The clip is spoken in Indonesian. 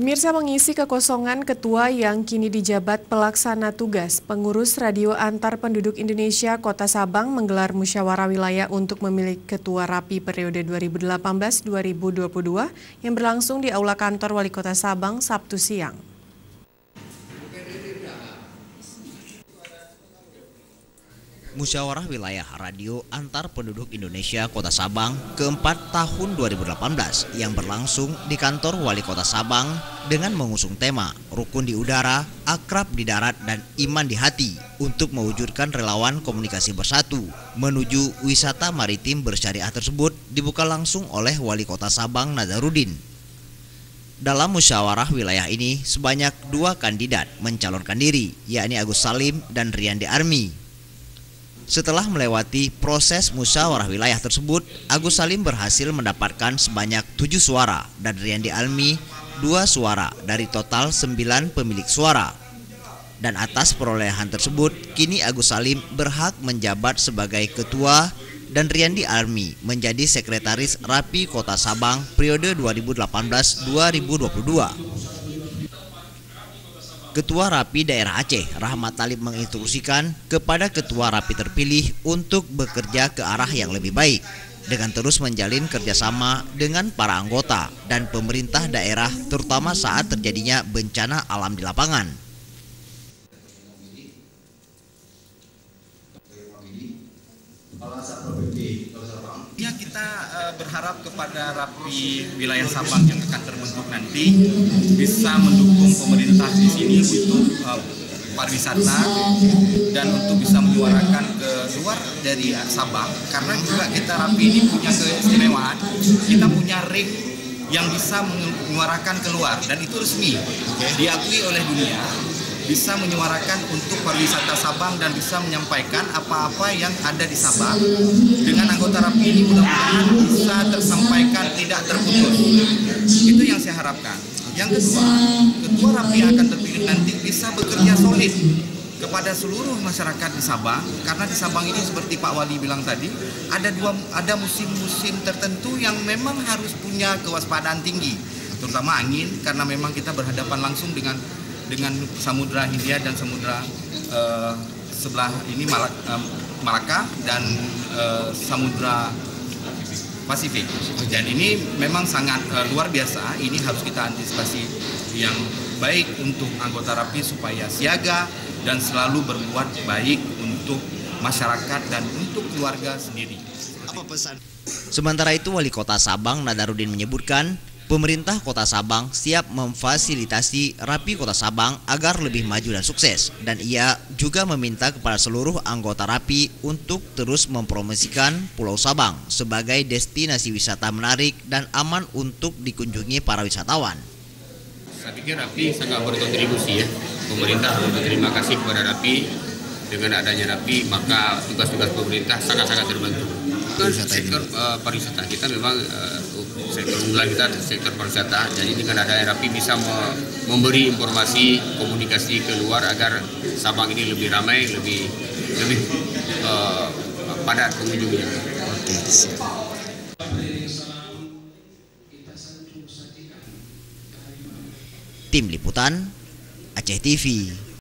Pemirsa, mengisi kekosongan ketua yang kini dijabat pelaksana tugas, pengurus Radio Antar Penduduk Indonesia Kota Sabang menggelar musyawarah wilayah untuk memilih ketua RAPI periode 2018-2022 yang berlangsung di Aula Kantor Wali Kota Sabang Sabtu siang. Musyawarah Wilayah Radio Antar Penduduk Indonesia Kota Sabang keempat tahun 2018 yang berlangsung di kantor Wali Kota Sabang dengan mengusung tema Rukun di Udara, Akrab di Darat, dan Iman di Hati untuk mewujudkan relawan komunikasi bersatu menuju wisata maritim bersyariah tersebut dibuka langsung oleh Wali Kota Sabang Nazaruddin. Dalam musyawarah wilayah ini sebanyak 2 kandidat mencalonkan diri, yakni Agus Salim dan Riyandi Army. Setelah melewati proses musyawarah wilayah tersebut, Agus Salim berhasil mendapatkan sebanyak 7 suara dan Riyandi Almi 2 suara dari total 9 pemilik suara. Dan atas perolehan tersebut, kini Agus Salim berhak menjabat sebagai ketua dan Riyandi Almi menjadi sekretaris RAPI Kota Sabang periode 2018-2022. Ketua RAPI Daerah Aceh, Rahmat Talib, menginstruksikan kepada Ketua RAPI terpilih untuk bekerja ke arah yang lebih baik dengan terus menjalin kerjasama dengan para anggota dan pemerintah daerah terutama saat terjadinya bencana alam di lapangan. Ya, kita berharap kepada RAPI wilayah Sabang yang akan terbentuk nanti bisa mendukung pemerintah di sini untuk pariwisata dan untuk bisa menyuarakan ke luar dari Sabang, karena juga kita RAPI ini punya keistimewaan, kita punya ring yang bisa menyuarakan keluar dan itu resmi diakui oleh dunia, bisa menyuarakan untuk pariwisata Sabang dan bisa menyampaikan apa-apa yang ada di Sabang. Dengan anggota RAPI ini mudah-mudahan bisa tersampaikan tidak terputus. Itu yang saya harapkan. Yang kedua, ketua RAPI yang akan terpilih nanti bisa bekerja solid kepada seluruh masyarakat di Sabang, karena di Sabang ini seperti Pak Wali bilang tadi, ada musim-musim tertentu yang memang harus punya kewaspadaan tinggi, terutama angin, karena memang kita berhadapan langsung dengan Samudra Hindia dan Samudra sebelah ini Malaka dan Samudra Pasifik. Dan ini memang sangat luar biasa. Ini harus kita antisipasi yang baik untuk anggota RAPI supaya siaga dan selalu berbuat baik untuk masyarakat dan untuk keluarga sendiri. Apa pesan? Sementara itu, Wali Kota Sabang Nazaruddin menyebutkan pemerintah Kota Sabang siap memfasilitasi RAPI Kota Sabang agar lebih maju dan sukses. Dan ia juga meminta kepada seluruh anggota RAPI untuk terus mempromosikan Pulau Sabang sebagai destinasi wisata menarik dan aman untuk dikunjungi para wisatawan. Saya pikir RAPI sangat berkontribusi ya. Pemerintah berterima kasih kepada RAPI. Dengan adanya RAPI maka tugas-tugas pemerintah sangat-sangat terbantu. Sektor pariwisata kita memang sektor unggulan kita sektor pariwisata, jadi dengan adanya RAPI bisa memberi informasi komunikasi keluar agar Sabang ini lebih ramai, lebih padat pengunjungnya. Tim Liputan Aceh TV.